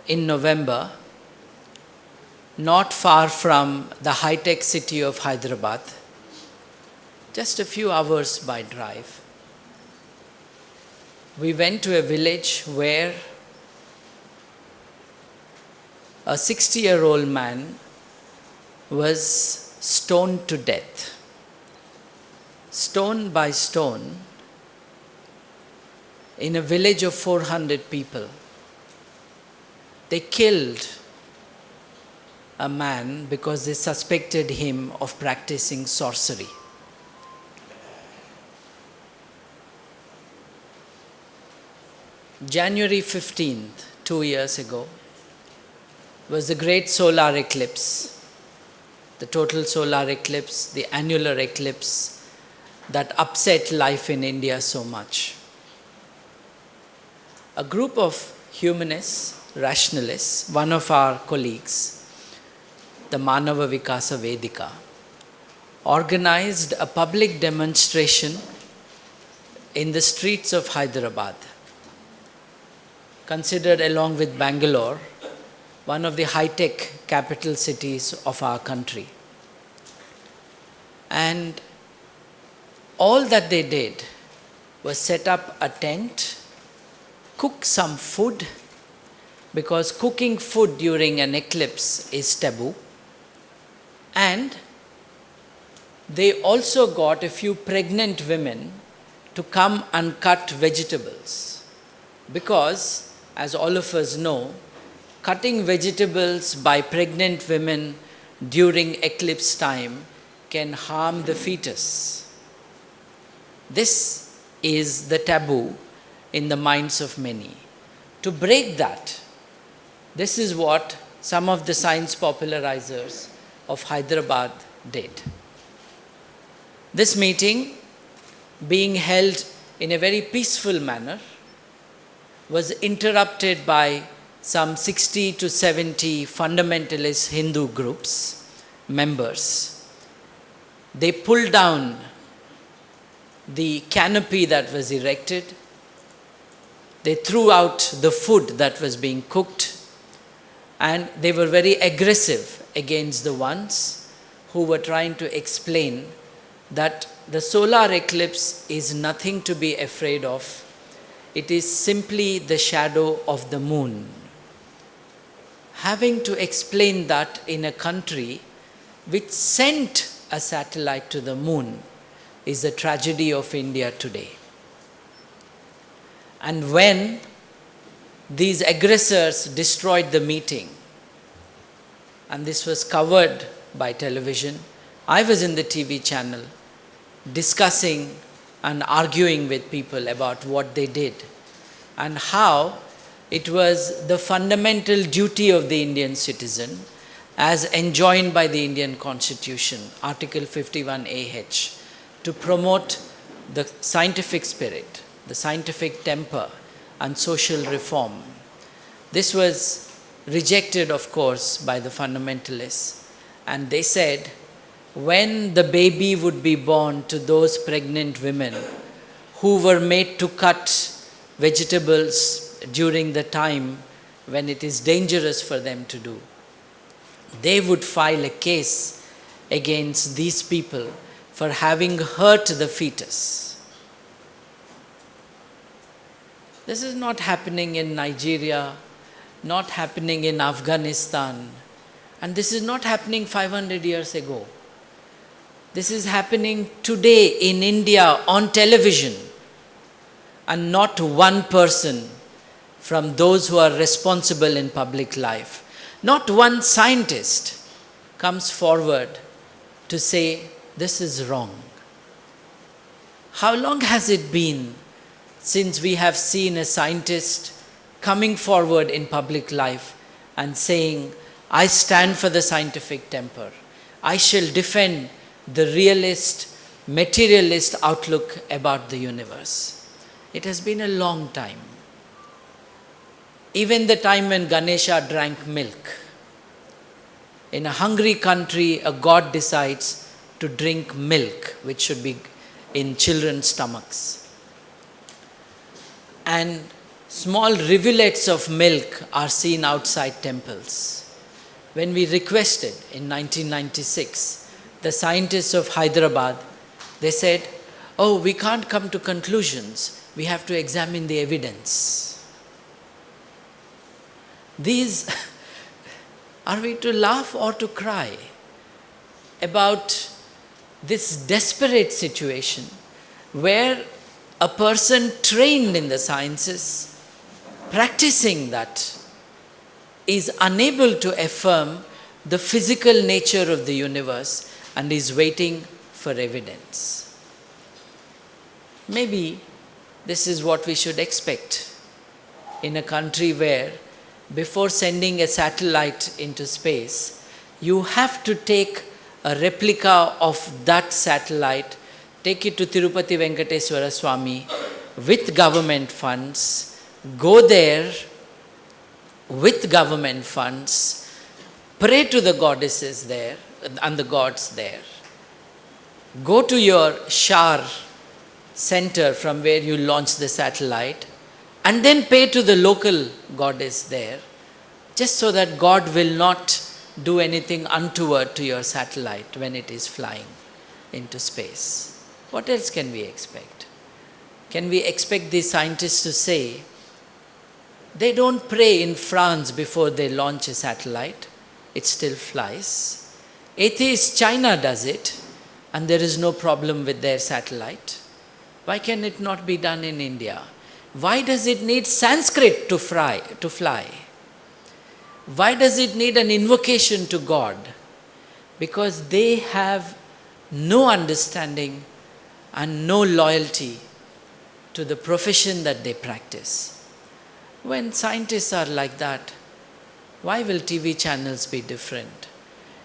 in November, not far from the high-tech city of Hyderabad, just a few hours by drive. We went to a village where a 60-year-old man was stoned to death. Stone by stone, in a village of 400 people. They killed a man because they suspected him of practicing sorcery. January 15th, 2 years ago, was the great solar eclipse, the total solar eclipse, the annular eclipse that upset life in India so much. A group of humanists, rationalists, one of our colleagues, the Manava Vikasa Vedika, organized a public demonstration in the streets of Hyderabad, considered along with Bangalore one of the high-tech capital cities of our country. And all that they did was set up a tent, cook some food, because cooking food during an eclipse is taboo, and they also got a few pregnant women to come and cut vegetables, because, as all of us know, cutting vegetables by pregnant women during eclipse time can harm the fetus. This is the taboo in the minds of many. To break that, this is what some of the science popularizers of Hyderabad did. This meeting, being held in a very peaceful manner, was interrupted by some 60 to 70 fundamentalist Hindu groups, members. They pulled down the canopy that was erected. They threw out the food that was being cooked, and they were very aggressive against the ones who were trying to explain that the solar eclipse is nothing to be afraid of. It is simply the shadow of the moon. Having to explain that in a country which sent a satellite to the moon is the tragedy of India today. And when these aggressors destroyed the meeting, and this was covered by television, I was in the TV channel discussing and arguing with people about what they did and how it was the fundamental duty of the Indian citizen, as enjoined by the Indian Constitution, Article 51AH, to promote the scientific spirit, the scientific temper, and social reform. This was rejected, of course, by the fundamentalists, and they said, when the baby would be born to those pregnant women who were made to cut vegetables during the time when it is dangerous for them to do, they would file a case against these people for having hurt the fetus. This is not happening in Nigeria, not happening in Afghanistan, and this is not happening 500 years ago. This is happening today in India on television, and not one person from those who are responsible in public life, not one scientist comes forward to say this is wrong. How long has it been since we have seen a scientist coming forward in public life and saying, I stand for the scientific temper, I shall defend the realist, materialist outlook about the universe? It has been a long time. Even the time when Ganesha drank milk. In a hungry country, a god decides to drink milk, which should be in children's stomachs. And small rivulets of milk are seen outside temples. When we requested in 1996, the scientists of Hyderabad, they said, oh, we can't come to conclusions. We have to examine the evidence. These, are we to laugh or to cry about this desperate situation where a person trained in the sciences, practicing that, is unable to affirm the physical nature of the universe and is waiting for evidence? Maybe this is what we should expect in a country where, before sending a satellite into space, you have to take a replica of that satellite, take it to Tirupati Venkateswara Swami with government funds, go there with government funds, pray to the goddesses there and the gods there, go to your Shar center from where you launch the satellite, and then pay to the local goddess there, just so that God will not do anything untoward to your satellite when it is flying into space. What else can we expect? Can we expect the scientists to say, they don't pray in France before they launch a satellite, it still flies. Atheist China does it, and there is no problem with their satellite. Why can it not be done in India? Why does it need Sanskrit to fly? Why does it need an invocation to God? Because they have no understanding and no loyalty to the profession that they practice. When scientists are like that, why will TV channels be different?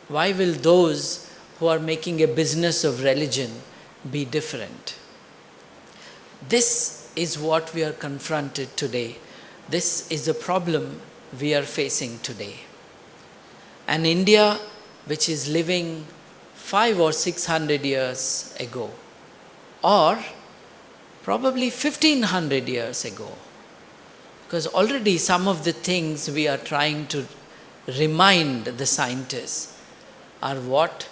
Why will those who are making a business of religion be different? This is what we are confronted today. This is a problem we are facing today. An India which is living 500 or 600 years ago, or probably 1500 years ago. Because already some of the things we are trying to remind the scientists are what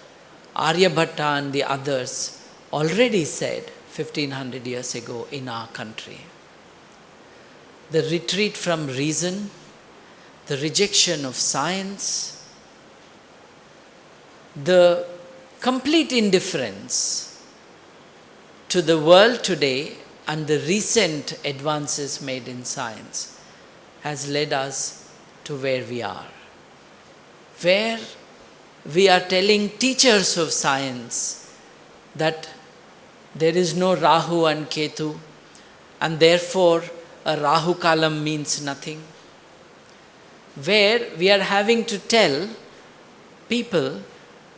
Aryabhatta and the others already said 1500 years ago in our country. The retreat from reason, the rejection of science, the complete indifference to the world today and the recent advances made in science has led us to where we are. Where we are telling teachers of science that there is no Rahu and Ketu, and therefore a Rahu Kalam means nothing. Where we are having to tell people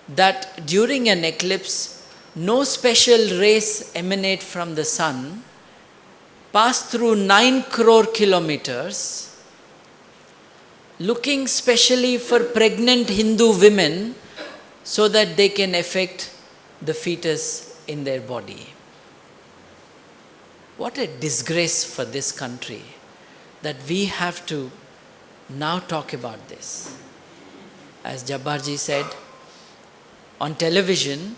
that during an eclipse, no special rays emanate from the sun, pass through 9 crore kilometers, looking specially for pregnant Hindu women so that they can affect the fetus in their body. What a disgrace for this country that we have to now talk about this. As Jabbarji said, on television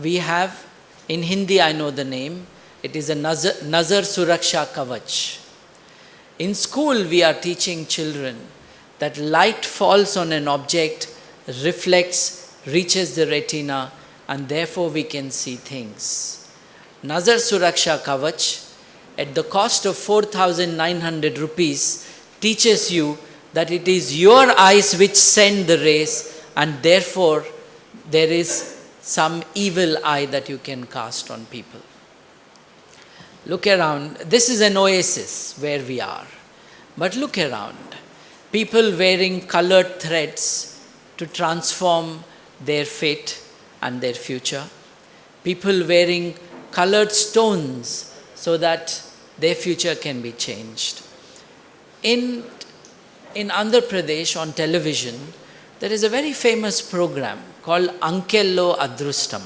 we have, in Hindi I know the name, it is a Nazar Suraksha Kavach. In school we are teaching children that light falls on an object, reflects, reaches the retina, and therefore we can see things. Nazar Suraksha Kavach, at the cost of 4,900 rupees, teaches you that it is your eyes which send the rays, and therefore there is some evil eye that you can cast on people. Look around. This is an oasis where we are. But look around. People wearing colored threads to transform their fate and their future. People wearing colored stones so that their future can be changed. In Andhra Pradesh on television, there is a very famous program called Ankello Adrustam.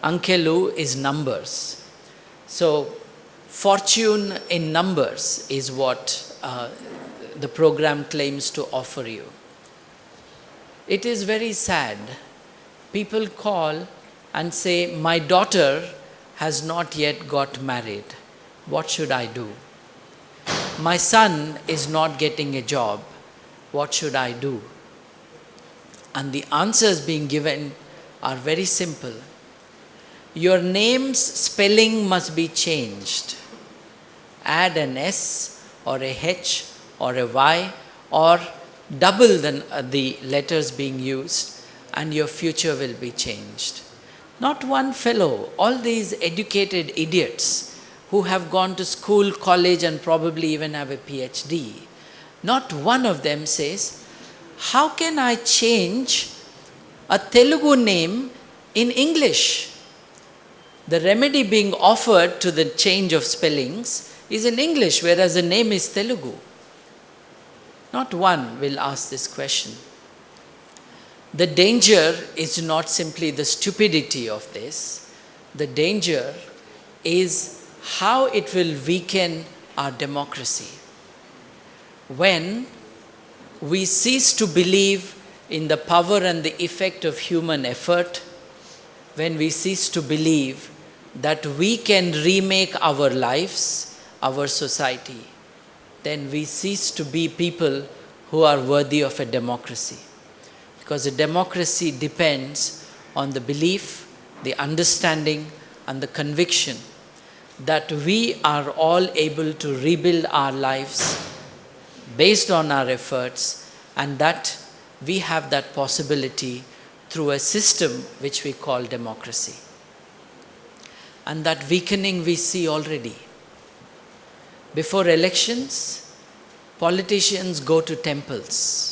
Ankellu is numbers. So fortune in numbers is what the program claims to offer you. It is very sad. People call and say, my daughter has not yet got married. What should I do? My son is not getting a job. What should I do? And the answers being given are very simple. Your name's spelling must be changed. Add an S or a H or a Y or double the letters being used, and your future will be changed. Not one fellow, all these educated idiots who have gone to school, college, and probably even have a PhD, not one of them says, how can I change a Telugu name in English? The remedy being offered to the change of spellings is in English, whereas the name is Telugu. Not one will ask this question. The danger is not simply the stupidity of this. The danger is how it will weaken our democracy. When we cease to believe in the power and the effect of human effort, when we cease to believe that we can remake our lives, our society, then we cease to be people who are worthy of a democracy. Because a democracy depends on the belief, the understanding, and the conviction that we are all able to rebuild our lives based on our efforts, and that we have that possibility through a system which we call democracy. And that weakening we see already. Before elections, politicians go to temples.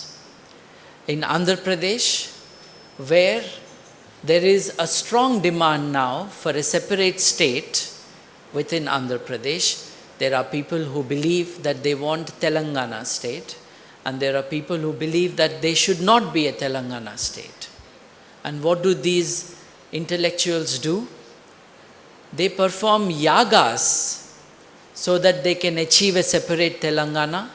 In Andhra Pradesh, where there is a strong demand now for a separate state within Andhra Pradesh, there are people who believe that they want Telangana state, and there are people who believe that they should not be a Telangana state. And what do these intellectuals do? They perform yagas so that they can achieve a separate Telangana,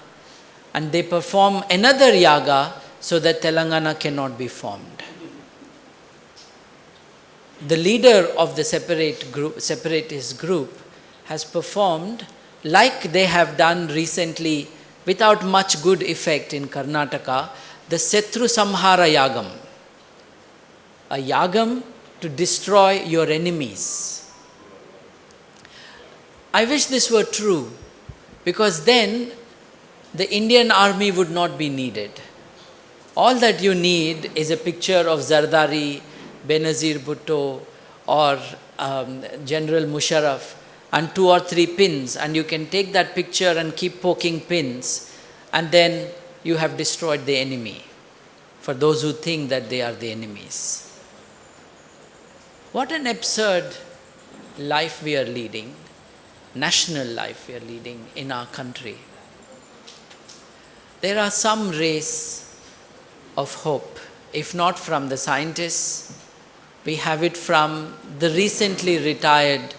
and they perform another yaga so that Telangana cannot be formed. The leader of the separatist group has performed, like they have done recently without much good effect in Karnataka, the Setru Samhara Yagam. A yagam to destroy your enemies. I wish this were true, because then the Indian army would not be needed. All that you need is a picture of Zardari, Benazir Bhutto, or General Musharraf, and 2 or 3 pins, and you can take that picture and keep poking pins, and then you have destroyed the enemy, for those who think that they are the enemies. What an absurd life we are leading, national life we are leading in our country. There are some rays of hope, if not from the scientists, we have it from the recently retired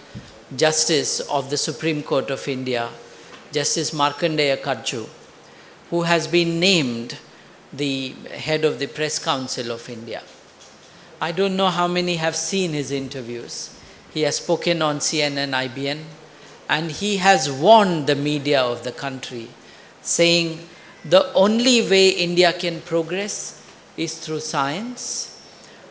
Justice of the Supreme Court of India, Justice Markandeya Karju, who has been named the head of the Press Council of India. I don't know how many have seen his interviews. He has spoken on CNN, IBN, and he has warned the media of the country, saying the only way India can progress is through science,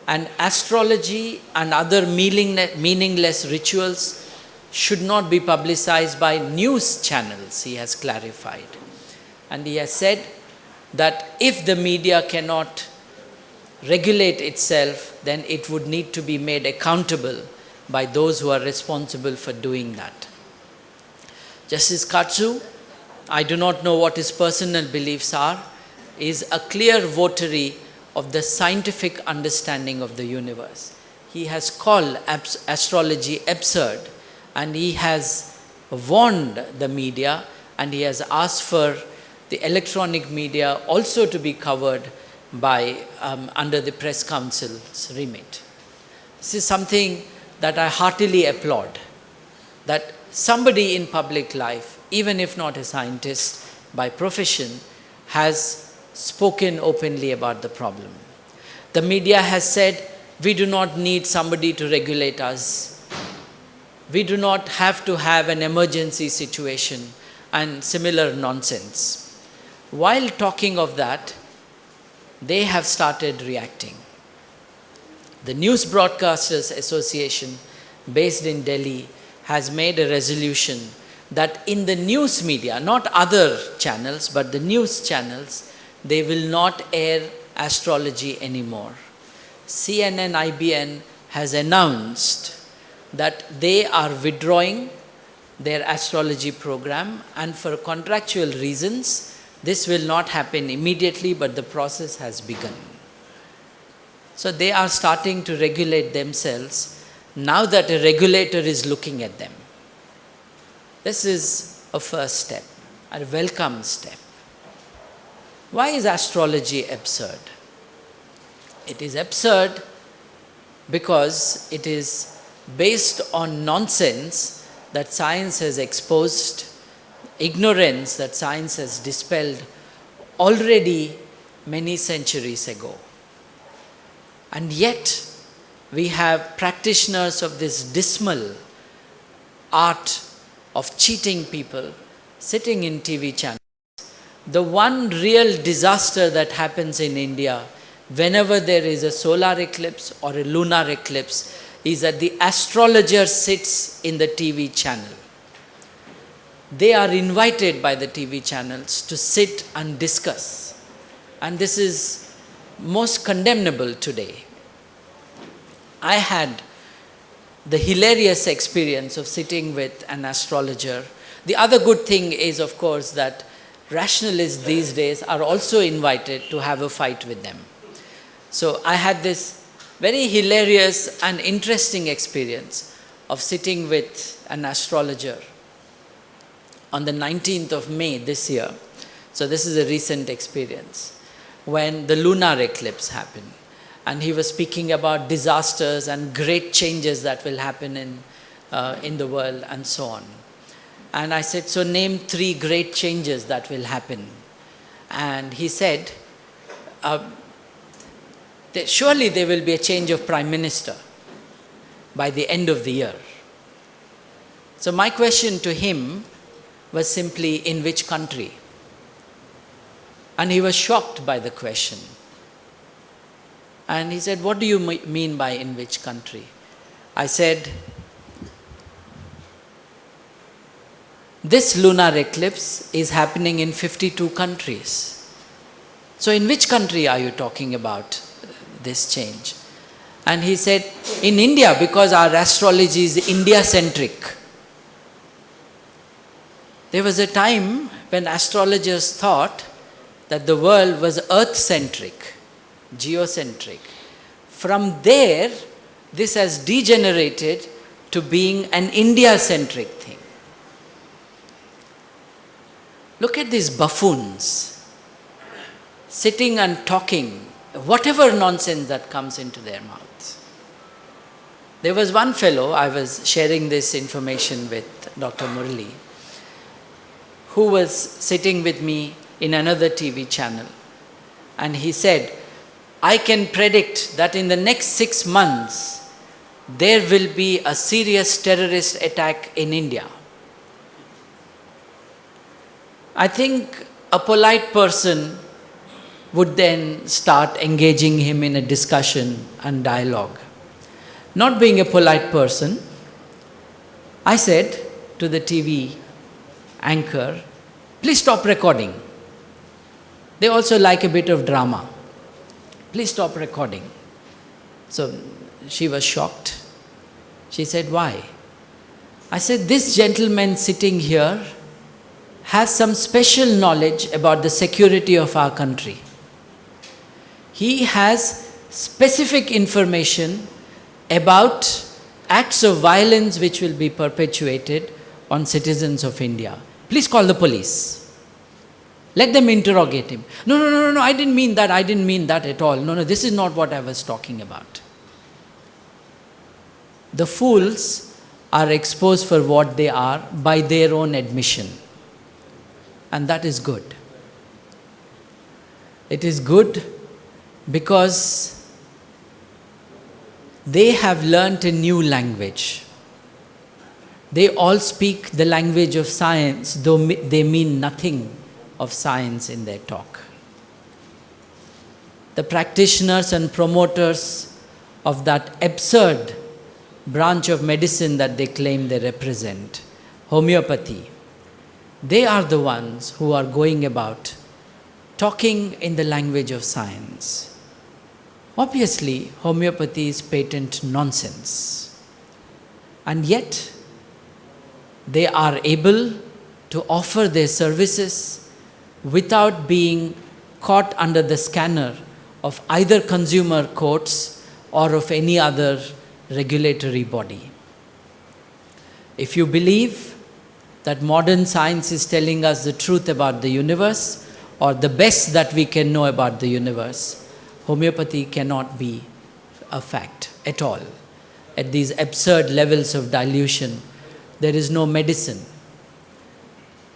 and astrology and other meaningless rituals should not be publicized by news channels, he has clarified. And he has said that if the media cannot regulate itself, then it would need to be made accountable by those who are responsible for doing that. Justice Katsu, I do not know what his personal beliefs are, is a clear votary of the scientific understanding of the universe. He has called astrology absurd, and he has warned the media, and he has asked for the electronic media also to be covered by under the Press Council's remit. This is something that I heartily applaud, that somebody in public life, even if not a scientist by profession, has spoken openly about the problem. The media has said, we do not need somebody to regulate us. We do not have to have an emergency situation and similar nonsense. While talking of that, they have started reacting. The News Broadcasters Association, based in Delhi, has made a resolution that in the news media, not other channels, but the news channels, they will not air astrology anymore. CNN, IBN has announced that they are withdrawing their astrology program, and for contractual reasons, this will not happen immediately, but the process has begun. So they are starting to regulate themselves now that a regulator is looking at them. This is a first step, a welcome step. Why is astrology absurd? It is absurd because it is based on nonsense that science has exposed, ignorance that science has dispelled already many centuries ago. And yet, we have practitioners of this dismal art of cheating people sitting in TV channels. The one real disaster that happens in India whenever there is a solar eclipse or a lunar eclipse is that the astrologer sits in the TV channel. They are invited by the TV channels to sit and discuss. And this is most condemnable today. I had the hilarious experience of sitting with an astrologer. The other good thing is, of course, that rationalists these days are also invited to have a fight with them. So I had this very hilarious and interesting experience of sitting with an astrologer on the 19th of May this year. So this is a recent experience, when the lunar eclipse happened. And he was speaking about disasters and great changes that will happen in the world and so on. And I said, so name 3 great changes that will happen. And he said, surely there will be a change of prime minister by the end of the year. So my question to him was simply, in which country? And he was shocked by the question. And he said, what do you mean by in which country? I said, this lunar eclipse is happening in 52 countries. So in which country are you talking about this change? And he said, in India, because our astrology is India-centric. There was a time when astrologers thought that the world was earth-centric, geocentric. From there, this has degenerated to being an India-centric thing. Look at these buffoons sitting and talking whatever nonsense that comes into their mouths. There was one fellow, I was sharing this information with Dr. Murali, who was sitting with me in another TV channel. And he said, I can predict that in the next 6 months, there will be a serious terrorist attack in India. I think a polite person would then start engaging him in a discussion and dialogue. Not being a polite person, I said to the TV anchor, please stop recording. They also like a bit of drama. Please stop recording. So she was shocked. She said, why? I said, this gentleman sitting here has some special knowledge about the security of our country. He has specific information about acts of violence which will be perpetuated on citizens of India. Please call the police. Let them interrogate him. No, I didn't mean that. I didn't mean that at all. No, this is not what I was talking about. The fools are exposed for what they are by their own admission. And that is good. It is good because they have learnt a new language. They all speak the language of science, though they mean nothing of science in their talk. The practitioners and promoters of that absurd branch of medicine that they claim they represent, homeopathy, they are the ones who are going about talking in the language of science. Obviously, homeopathy is patent nonsense. And yet, they are able to offer their services without being caught under the scanner of either consumer courts or of any other regulatory body. If you believe that modern science is telling us the truth about the universe, or the best that we can know about the universe, homeopathy cannot be a fact at all. At these absurd levels of dilution, there is no medicine.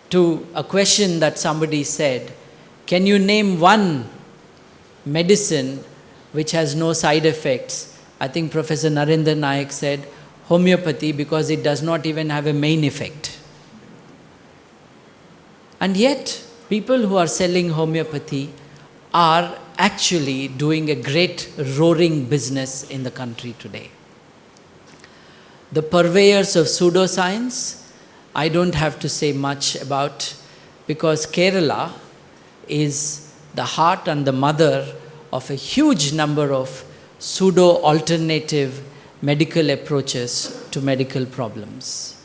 To a question that somebody said, can you name one medicine which has no side effects? I think Professor Narendra Nayak said, homeopathy, because it does not even have a main effect. And yet, people who are selling homeopathy are actually doing a great roaring business in the country today. The purveyors of pseudoscience, I don't have to say much about, because Kerala is the heart and the mother of a huge number of pseudo-alternative medical approaches to medical problems.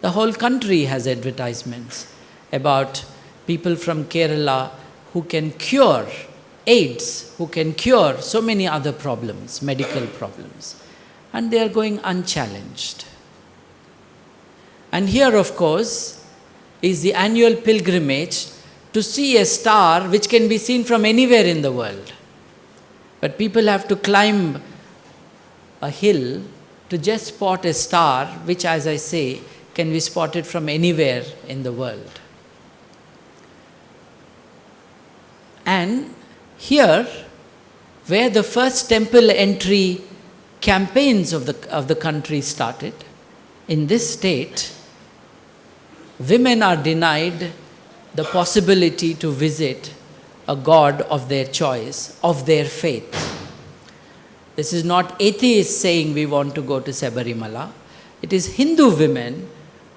The whole country has advertisements about people from Kerala who can cure AIDS, who can cure so many other problems, medical problems. And they are going unchallenged. And here, of course, is the annual pilgrimage to see a star which can be seen from anywhere in the world. But people have to climb a hill to just spot a star which, as I say, can be spotted from anywhere in the world. And here, where the first temple entry campaigns of the country started, in this state, women are denied the possibility to visit a god of their choice, of their faith. This is not atheists saying we want to go to Sabarimala. It is Hindu women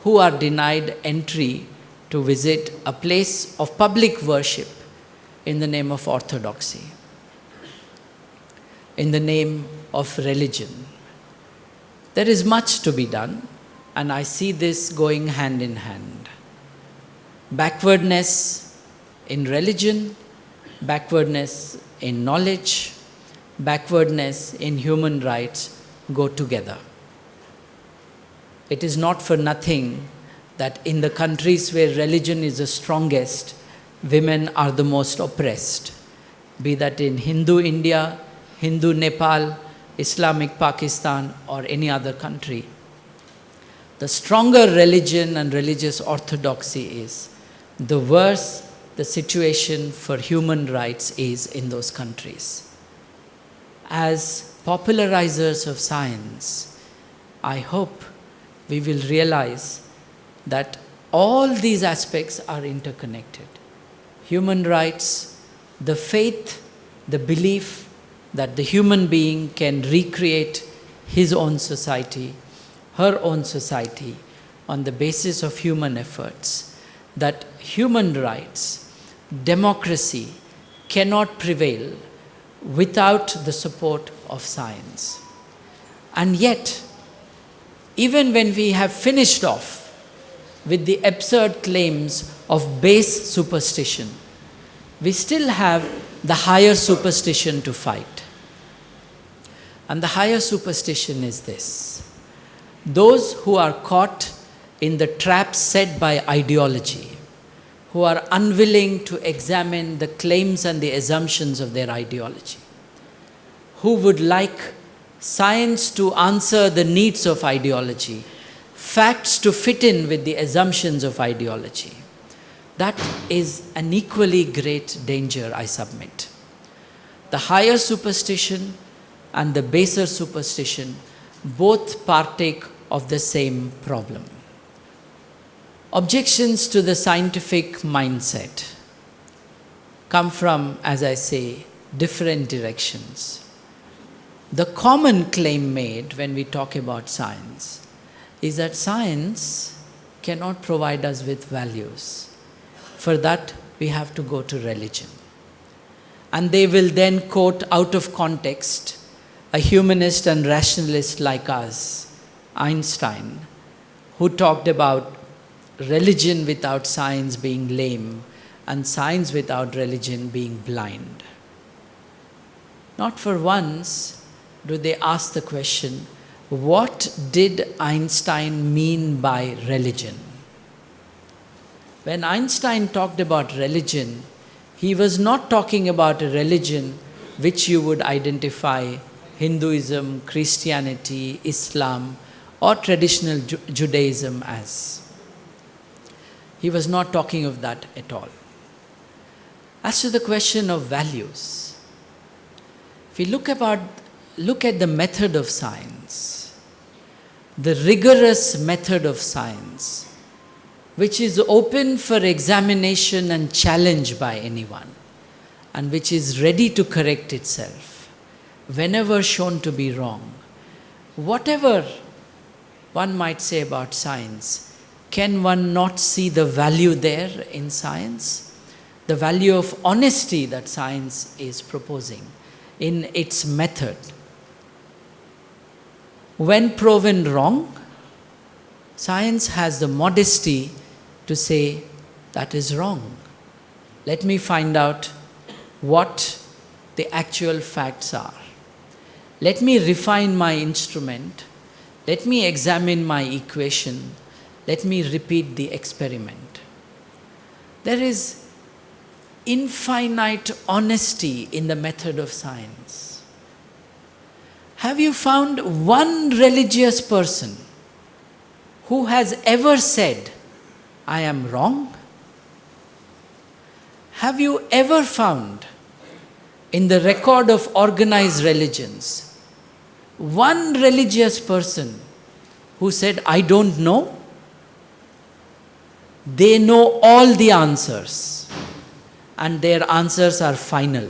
who are denied entry to visit a place of public worship in the name of orthodoxy, in the name of religion. There is much to be done, and I see this going hand in hand. Backwardness in religion, backwardness in knowledge, backwardness in human rights go together. It is not for nothing that in the countries where religion is the strongest, women are the most oppressed, be that in Hindu India, Hindu Nepal, Islamic Pakistan, or any other country. The stronger religion and religious orthodoxy is, the worse the situation for human rights is in those countries. As popularizers of science, I hope we will realize that all these aspects are interconnected. Human rights, the faith, the belief that the human being can recreate his own society, her own society, on the basis of human efforts, that human rights, democracy cannot prevail without the support of science. And yet, even when we have finished off with the absurd claims of base superstition, we still have the higher superstition to fight. And the higher superstition is this: those who are caught in the trap set by ideology, who are unwilling to examine the claims and the assumptions of their ideology, who would like science to answer the needs of ideology, facts to fit in with the assumptions of ideology. That is an equally great danger, I submit. The higher superstition and the baser superstition both partake of the same problem. Objections to the scientific mindset come from, as I say, different directions. The common claim made when we talk about science is that science cannot provide us with values. For that, we have to go to religion. And they will then quote out of context a humanist and rationalist like us, Einstein, who talked about religion without science being lame and science without religion being blind. Not for once do they ask the question, what did Einstein mean by religion? When Einstein talked about religion, he was not talking about a religion which you would identify Hinduism, Christianity, Islam, or traditional Judaism as. He was not talking of that at all. As to the question of values, if we look at the method of science, the rigorous method of science, which is open for examination and challenge by anyone, and which is ready to correct itself whenever shown to be wrong. Whatever one might say about science, can one not see the value there in science? The value of honesty that science is proposing in its method. When proven wrong, science has the modesty to say, that is wrong. Let me find out what the actual facts are. Let me refine my instrument. Let me examine my equation. Let me repeat the experiment. There is infinite honesty in the method of science. Have you found one religious person who has ever said, I am wrong? Have you ever found in the record of organized religions one religious person who said, I don't know? They know all the answers, and their answers are final.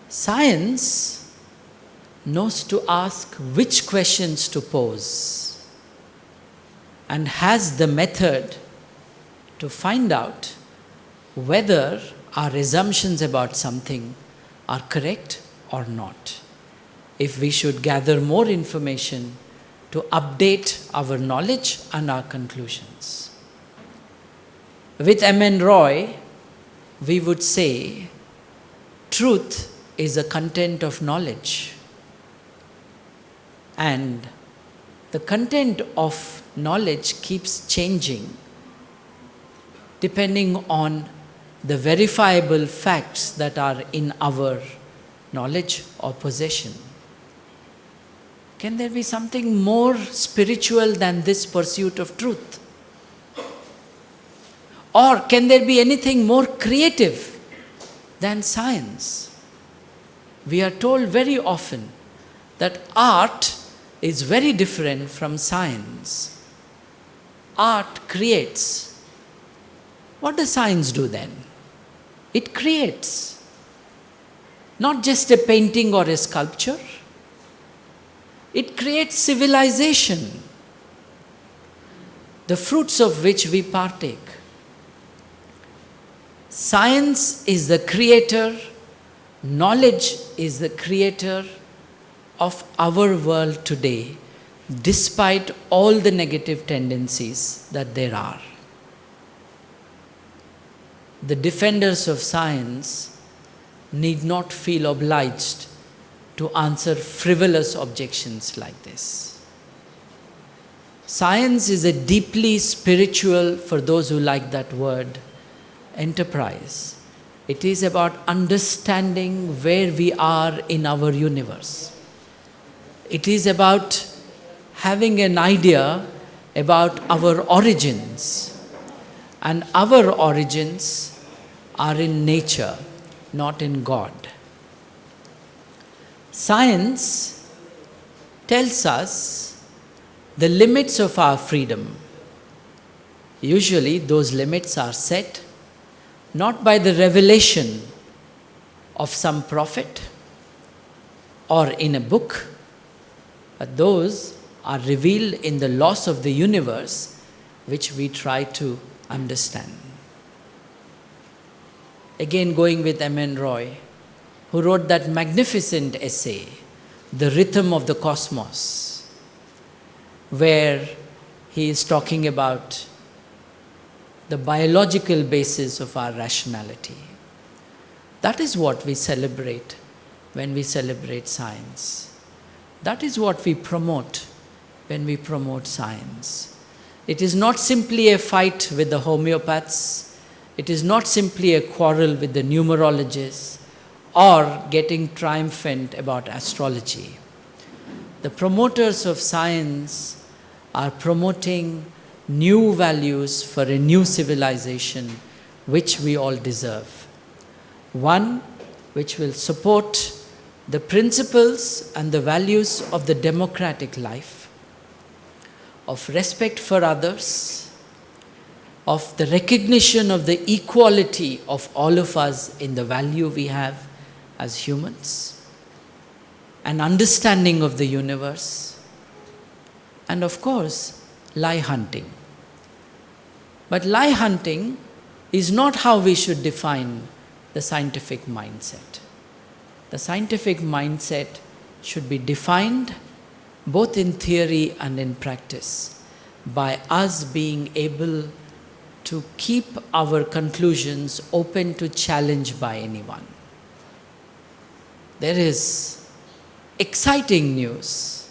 Science knows to ask which questions to pose and has the method to find out whether our assumptions about something are correct or not. If we should gather more information to update our knowledge and our conclusions. With M.N. Roy, we would say, truth is the content of knowledge. And the content of knowledge keeps changing depending on the verifiable facts that are in our knowledge or possession. Can there be something more spiritual than this pursuit of truth? Or can there be anything more creative than science? We are told very often that art is very different from science. Art creates. What does science do then? It creates. Not just a painting or a sculpture. It creates civilization, the fruits of which we partake. Science is the creator, knowledge is the creator of our world today, despite all the negative tendencies that there are. The defenders of science need not feel obliged to answer frivolous objections like this. Science is a deeply spiritual, for those who like that word, enterprise. It is about understanding where we are in our universe. It is about having an idea about our origins. And our origins are in nature, not in God. Science tells us the limits of our freedom. Usually those limits are set not by the revelation of some prophet or in a book, but those are revealed in the laws of the universe which we try to understand. Again, going with M.N. Roy, who wrote that magnificent essay, The Rhythm of the Cosmos, where he is talking about the biological basis of our rationality. That is what we celebrate when we celebrate science. That is what we promote when we promote science. It is not simply a fight with the homeopaths. It is not simply a quarrel with the numerologists or getting triumphant about astrology. The promoters of science are promoting new values for a new civilization which we all deserve. One which will support the principles and the values of the democratic life, of respect for others, of the recognition of the equality of all of us in the value we have as humans, an understanding of the universe, and of course, lie hunting. But lie hunting is not how we should define the scientific mindset. The scientific mindset should be defined both in theory and in practice by us being able to keep our conclusions open to challenge by anyone. There is exciting news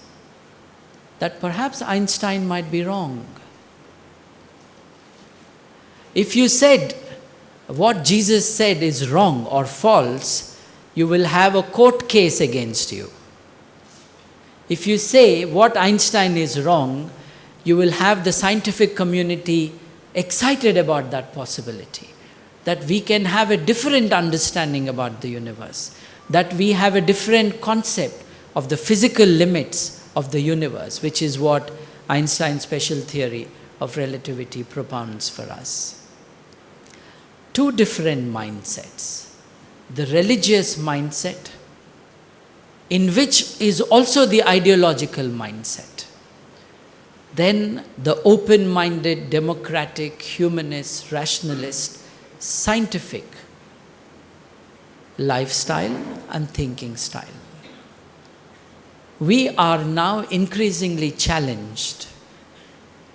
that perhaps Einstein might be wrong. If you said what Jesus said is wrong or false, you will have a court case against you. If you say what Einstein is wrong, you will have the scientific community excited about that possibility, that we can have a different understanding about the universe, that we have a different concept of the physical limits of the universe, which is what Einstein's special theory of relativity propounds for us. Two different mindsets. The religious mindset, in which is also the ideological mindset. Then the open-minded, democratic, humanist, rationalist, scientific lifestyle and thinking style. We are now increasingly challenged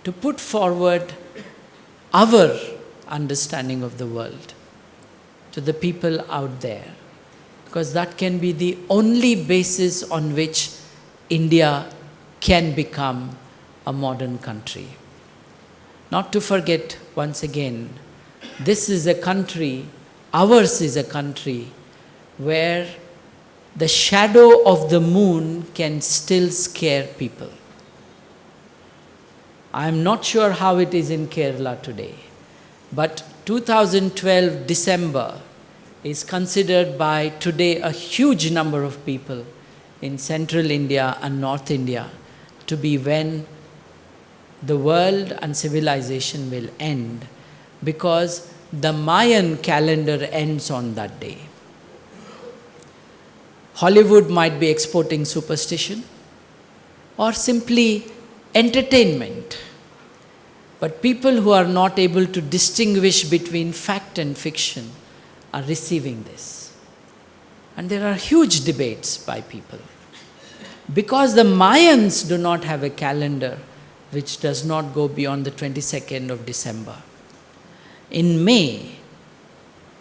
to put forward our understanding of the world to the people out there, because that can be the only basis on which India can become a modern country. Not to forget, once again, this is a country, ours is a country where the shadow of the moon can still scare people. I am not sure how it is in Kerala today, but 2012 December is considered by today a huge number of people in central India and North India to be when the world and civilization will end, because the Mayan calendar ends on that day. Hollywood might be exporting superstition or simply entertainment. But people who are not able to distinguish between fact and fiction are receiving this. And there are huge debates by people. Because the Mayans do not have a calendar which does not go beyond the 22nd of December. In May,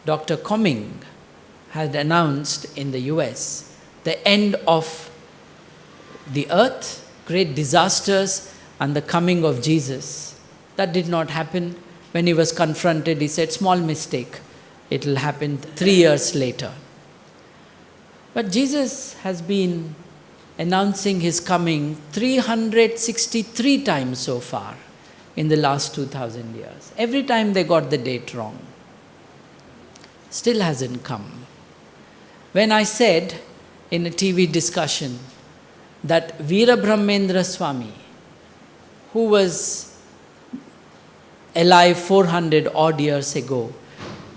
Dr. Cumming had announced in the US the end of the earth, great disasters, and the coming of Jesus. That did not happen. When he was confronted, he said, small mistake, it will happen 3 years later. But Jesus has been announcing his coming 363 times so far in the last 2000 years. Every time they got the date wrong. Still hasn't come. When I said in a TV discussion that Veerabrahmendra Swami, who was alive 400 odd years ago,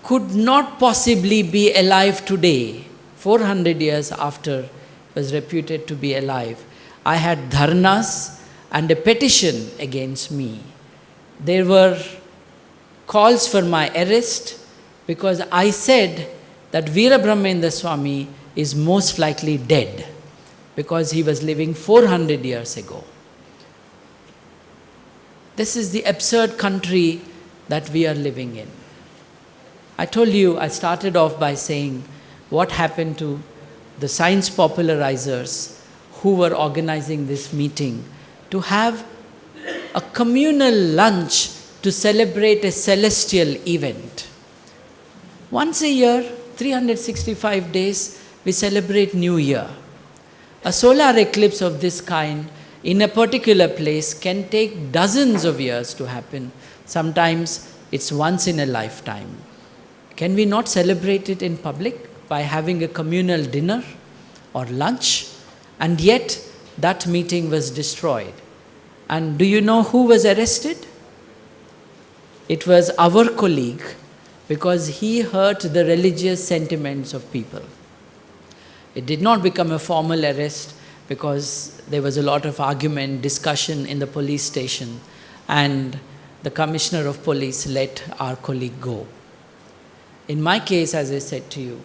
could not possibly be alive today, 400 years after was reputed to be alive, I had dharnas and a petition against me. There were calls for my arrest because I said that Veerabrahmendra Swami is most likely dead because he was living 400 years ago. This is the absurd country that we are living in. I told you, I started off by saying what happened to the science popularizers who were organizing this meeting to have a communal lunch to celebrate a celestial event. Once a year, 365 days, we celebrate New Year. A solar eclipse of this kind in a particular place can take dozens of years to happen. Sometimes it's once in a lifetime. Can we not celebrate it in public by having a communal dinner or lunch? And yet, that meeting was destroyed. And do you know who was arrested? It was our colleague, because he hurt the religious sentiments of people. It did not become a formal arrest because there was a lot of argument, discussion in the police station, and the commissioner of police let our colleague go. In my case, as I said to you,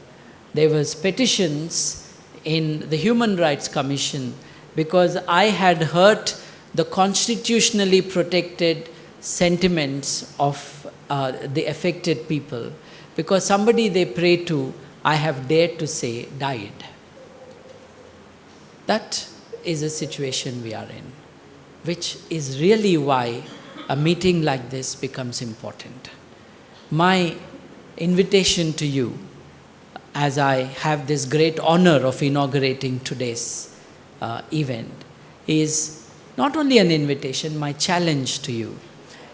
there was petitions in the Human Rights Commission because I had hurt the constitutionally protected sentiments of the affected people, because somebody they pray to, I have dared to say, died. That is a situation we are in, which is really why a meeting like this becomes important. My invitation to you, as I have this great honor of inaugurating today's event, is not only an invitation, my challenge to you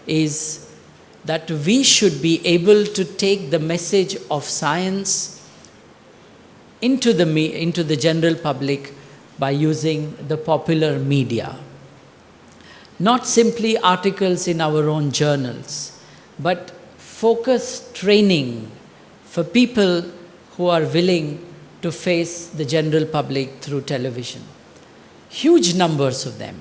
is that we should be able to take the message of science into the general public by using the popular media. Not simply articles in our own journals, but focused training for people who are willing to face the general public through television. Huge numbers of them,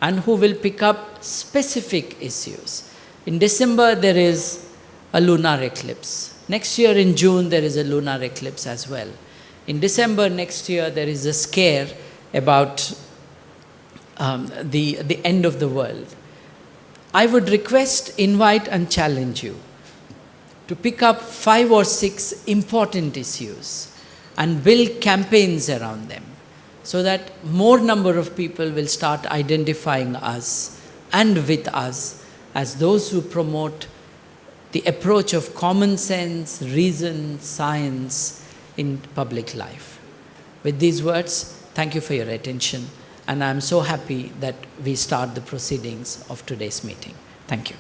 and who will pick up specific issues. In December, there is a lunar eclipse. Next year in June, there is a lunar eclipse as well. In December next year, there is a scare about the end of the world. I would request, invite and challenge you to pick up 5 or 6 important issues and build campaigns around them so that more number of people will start identifying us and with us as those who promote the approach of common sense, reason, science in public life. With these words, thank you for your attention, and I am so happy that we start the proceedings of today's meeting. Thank you.